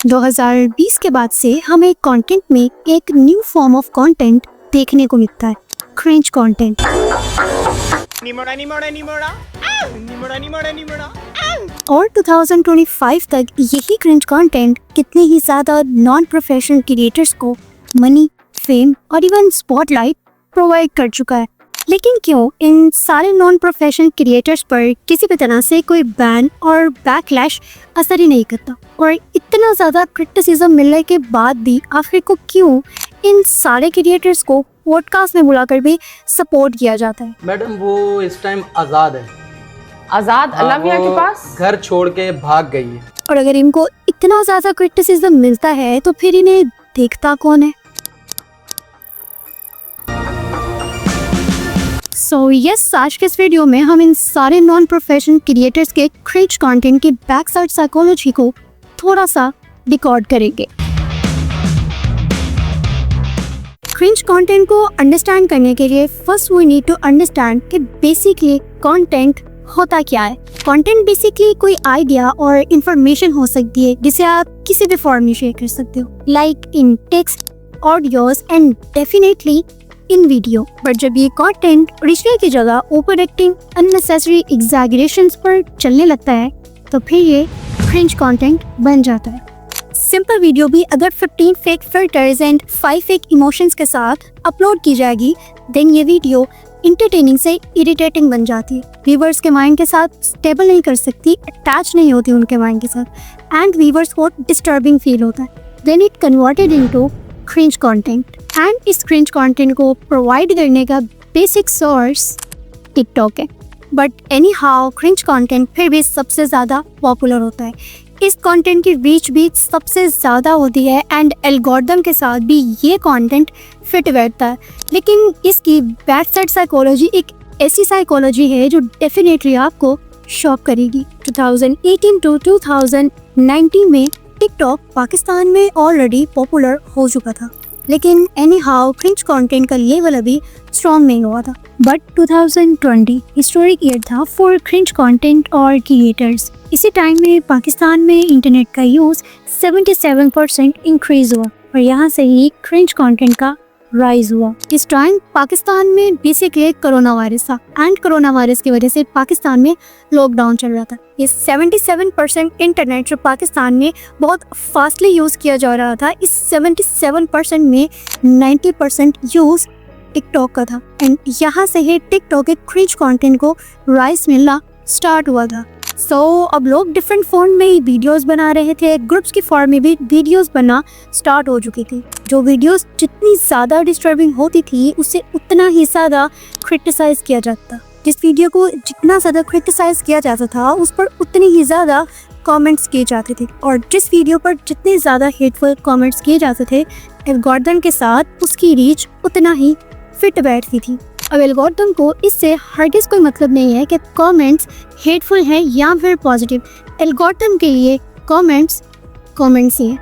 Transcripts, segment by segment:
2020 के बाद से हमें कंटेंट में एक न्यू फॉर्म ऑफ कंटेंट देखने को मिलता है, क्रिंज कंटेंट। और 2025 तक यही क्रिंज कंटेंट कितने ही ज्यादा नॉन प्रोफेशनल क्रिएटर्स को मनी, फेम और इवन स्पॉटलाइट प्रोवाइड कर चुका है। लेकिन क्यों इन सारे नॉन प्रोफेशनल क्रिएटर्स पर किसी भी तरह से कोई बैन और बैकलैश असर ही नहीं करता, और इतना ज़्यादा क्रिटिसिज्म मिलने के बाद भी आखिर को क्यों इन सारे क्रिएटर्स को पॉडकास्ट में बुलाकर भी सपोर्ट किया जाता है? मैडम वो इस टाइम आज़ाद है, आज़ाद अल्लाह मियां के पास घर छोड़ के भाग गई है। और अगर इनको इतना ज़्यादा क्रिटिसिज्म मिलता है तो फिर इन्हें देखता कौन है? यस, आज के इस वीडियो में हम इन सारे नॉन प्रोफेशनल क्रिएटर्स के क्रिंज कंटेंट की बैक साइड साइकोलॉजी को थोड़ा सा डिकोड करेंगे। क्रिंज कंटेंट को अंडरस्टैंड करने के लिए first we need to understand कि बेसिकली कंटेंट होता क्या है। कंटेंट बेसिकली कोई आइडिया और इंफॉर्मेशन हो सकती है जिसे आप किसी भी फॉर्म में शेयर कर सकते हो, like in text, audios and definitely in video. But जब ये कंटेंट ओरिजिनल की जगह ओवर एक्टिंग, अननेसेसरी एग्जैगरेशंस पर चलने लगता है तो फिर ये क्रिंज कंटेंट बन जाता है। सिंपल वीडियो भी अगर 15 fake filters and 5 fake emotions के साथ अपलोड की जाएगी, देन ये वीडियो इंटरटेनिंग से इरिटेटिंग बन जाती है, व्यूअर्स के माइंड के साथ स्टेबल नहीं कर सकती, अटैच नहीं होती उनके माइंड के साथ, एंड व्यूअर्स को डिस्टर्बिंग फील होता है। Then it converted into cringe content, and इस क्रिंज कंटेंट को प्रोवाइड करने का बेसिक सोर्स टिकटॉक है। But anyhow cringe content फिर भी सबसे ज़्यादा पॉपुलर होता है। इस कंटेंट की रीच भी सबसे ज़्यादा होती है एंड एल्गोरिथम के साथ भी ये कंटेंट फिट बैठता है। लेकिन इसकी बैक साइड साइकोलॉजी एक ऐसी साइकोलॉजी है जो डेफिनेटली आपको शॉक करेगी। 2018 टू 2019 में टिकटॉक पाकिस्तान में ऑलरेडी पॉपुलर हो चुका था, लेकिन एनी हाउ क्रिंज कंटेंट का लेवल अभी स्ट्रॉन्ग नहीं हुआ था। बट 2020 हिस्टोरिक ईयर था फॉर क्रिंज कंटेंट और क्रिएटर्स। इसी टाइम में पाकिस्तान में इंटरनेट का यूज़ 77% इंक्रीज हुआ और यहाँ से ही क्रिंज कंटेंट का राइज हुआ। इस टाइम पाकिस्तान में बेसिकली कोरोना वायरस था एंड कोरोना वायरस की वजह से पाकिस्तान में लॉकडाउन चल रहा था। ये 77% इंटरनेट जो पाकिस्तान में बहुत फास्टली यूज़ किया जा रहा था, इस 77% में 90% यूज़ टिकटॉक का था, एंड यहाँ से ही टिकटॉक के क्रिंज कंटेंट को राइज मिलना स्टार्ट हुआ था। अब लोग डिफरेंट फॉर्म में वीडियोस बना रहे थे, ग्रुप्स की फॉर्म में भी वीडियोस बनना स्टार्ट हो चुकी थी। जो वीडियोस जितनी ज़्यादा डिस्टर्बिंग होती थी उससे उतना ही ज़्यादा क्रिटिसाइज किया जाता। जिस वीडियो को जितना ज़्यादा क्रिटिसाइज किया जाता था उस पर उतनी ही ज़्यादा कमेंट्स किए जाते थे, और जिस वीडियो पर जितने ज़्यादा हेटफुल कमेंट्स किए जाते थे एल्गोरिथम के साथ उसकी रीच उतना ही फिट बैठती थी। अब एल्गोरिथम को इससे हरगिज़ कोई मतलब नहीं है कि कमेंट्स हेटफुल हैं या फिर पॉजिटिव। एल्गोरिथम के लिए कमेंट्स ही हैं।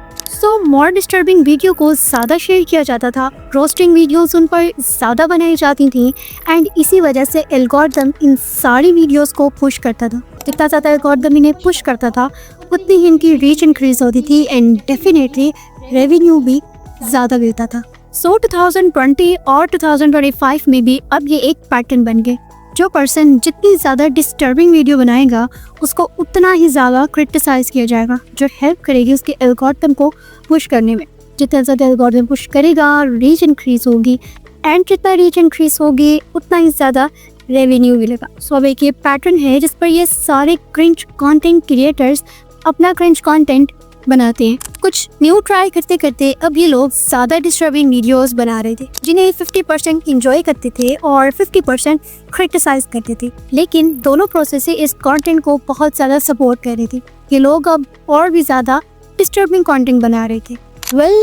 मोर डिस्टर्बिंग वीडियो को ज़्यादा शेयर किया जाता था, रोस्टिंग वीडियोस उन पर ज़्यादा बनाई जाती थी, एंड इसी वजह से एल्गोरिथम इन सारी वीडियोस को पुश करता था। जितना ज़्यादा एल्गोरिथम इन्हें पुश करता था उतनी ही इनकी रीच इंक्रीज होती थी एंड डेफिनेटली रेवेन्यू भी ज़्यादा मिलता था। 2020 और 2025 में भी अब ये एक पैटर्न बन गए। जो पर्सन जितनी ज़्यादा डिस्टर्बिंग वीडियो बनाएगा उसको उतना ही ज़्यादा क्रिटिसाइज किया जाएगा, जो हेल्प करेगी उसके एल्गोरिथम को पुश करने में। जितना ज़्यादा एल्गोरिथम पुश करेगा रीच इंक्रीज होगी, एंड जितना रीच इंक्रीज होगी उतना ही ज़्यादा रेवेन्यू मिलेगा। अब एक ये पैटर्न है जिस पर ये सारे क्रिंज कंटेंट क्रिएटर्स अपना क्रिंज कंटेंट बनाते हैं। कुछ न्यू ट्राई करते करते अब ये लोग ज़्यादा डिस्टर्बिंग वीडियोस बना रहे थे, जिन्हें 50% इंजॉय करते थे और 50% क्रिटिसाइज करते थे। लेकिन दोनों प्रोसेस से इस कंटेंट को बहुत ज़्यादा सपोर्ट कर रहे थे। ये लोग अब और भी ज़्यादा डिस्टर्बिंग कंटेंट बना रहे थे।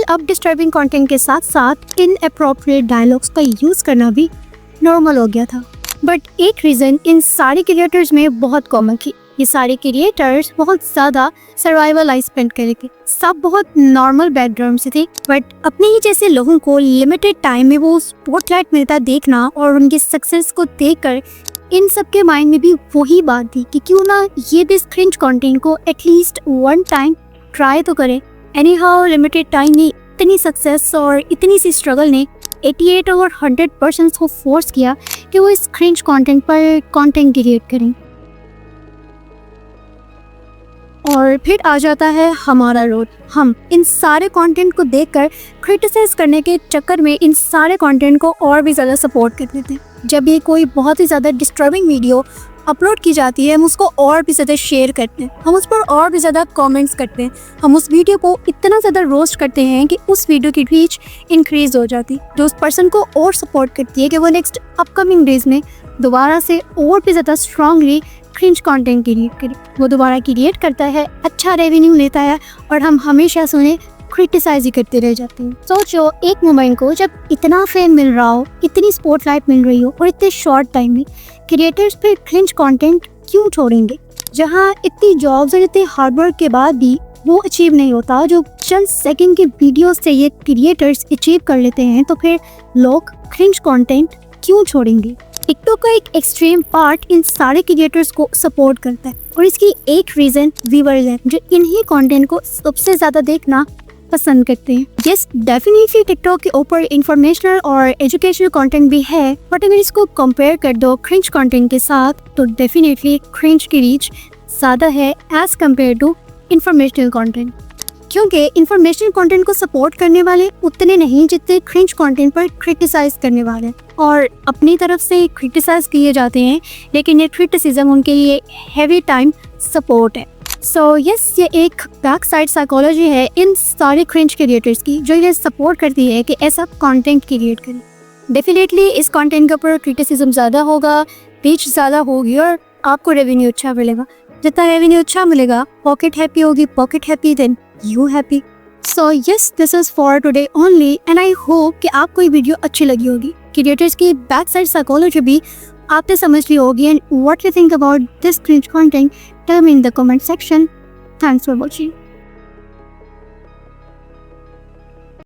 अब डिस्टर्बिंग कंटेंट के साथ साथ इनअप्रोप्रिएट डायलॉग्स का यूज़ करना भी नॉर्मल हो गया था। बट एक रीज़न इन सारे क्रिएटर्स में बहुत कॉमन थी। ये सारे क्रिएटर्स बहुत ज़्यादा सर्वाइवल लाइफ स्पेंड करे थे। सब बहुत नॉर्मल बैकग्राउंड से थे, बट अपने ही जैसे लोगों को लिमिटेड टाइम में वो स्पॉटलाइट मिलता देखना और उनकी सक्सेस को देखकर इन सब के माइंड में भी वही बात थी कि क्यों ना ये भी क्रिंज कंटेंट को एटलीस्ट वन टाइम ट्राई तो करें एनी हाउ लिमिटेड टाइम में इतनी सक्सेस और इतनी सी स्ट्रगल ने 88 और 100% को फोर्स किया कि वो इस क्रिंज कंटेंट पर कंटेंट क्रिएट करें। और फिर आ जाता है हमारा रोल। हम इन सारे कंटेंट को देखकर क्रिटिसाइज करने के चक्कर में इन सारे कंटेंट को और भी ज़्यादा सपोर्ट कर देते हैं। जब ये कोई बहुत ही ज़्यादा डिस्टर्बिंग वीडियो अपलोड की जाती है, हम उसको और भी ज़्यादा शेयर करते हैं, हम उस पर और भी ज़्यादा कमेंट्स करते हैं, हम उस वीडियो को इतना ज़्यादा रोस्ट करते हैं कि उस वीडियो की रीच इंक्रीज़ हो जाती, जो उस पर्सन को और सपोर्ट करती है कि वो नेक्स्ट अपकमिंग डेज में दोबारा से और भी ज़्यादा स्ट्रांगली क्रिंज कंटेंट क्रिएट करे। वो दोबारा क्रिएट करता है, अच्छा रेवेन्यू लेता है और हम हमेशा सुने क्रिटिसाइज ही करते रह जाते हैं। सोचो एक मोमेंट को जब इतना फेम मिल रहा हो, इतनी स्पॉटलाइट मिल रही हो और इतने शॉर्ट टाइम में क्रिएटर्स फिर क्रिंज कंटेंट क्यों छोड़ेंगे? जहां इतनी जॉब्स और इतने हार्डवर्क के बाद भी वो अचीव नहीं होता जो चंद सेकंड के वीडियो से ये क्रिएटर्स अचीव कर लेते हैं, तो फिर लोग क्रिंज कंटेंट क्यों छोड़ेंगे? टिकटॉक का एक एक्सट्रीम पार्ट इन सारे क्रिएटर्स को सपोर्ट करता है और इसकी एक रीज़न व्यूअर्स हैं जो इन्हीं कंटेंट को सबसे ज़्यादा देखना पसंद करते हैं। यस, डेफिनेटली टिकटॉक के ऊपर इंफॉर्मेशनल और एजुकेशनल कंटेंट भी है, बट अगर इसको कंपेयर कर दो क्रिंज कंटेंट के साथ तो डेफिनेटली क्रिंज की रीच ज़्यादा है as compared to informational content, क्योंकि इंफॉर्मेशनल कंटेंट को सपोर्ट करने वाले उतने नहीं जितने क्रिंज कंटेंट पर क्रिटिसाइज करने वाले, और अपनी तरफ से क्रिटिसाइज किए जाते हैं लेकिन ये क्रिटिसिज्म उनके लिए हैवी टाइम सपोर्ट है। सो यस, ये एक बैक साइड साइकोलॉजी है इन सारे क्रिंज क्रिएटर्स की जो ये सपोर्ट करती है कि ऐसा कंटेंट क्रिएट करें। डेफिनेटली इस कंटेंट के ऊपर क्रिटिसिज्म ज़्यादा होगा, रीच ज़्यादा होगी और आपको रेवेन्यू अच्छा मिलेगा। जितना रेवेन्यू अच्छा मिलेगा, पॉकेट हैप्पी होगी, pocket happy then you happy. So yes, this is for today only and I hope कि आपको ये वीडियो अच्छी लगी होगी। क्रिएटर्स की बैक साइड साइकोलॉजी भी आपने समझ ली होगी and what you think about this cringe content, tell me in the comment section. Thanks for watching.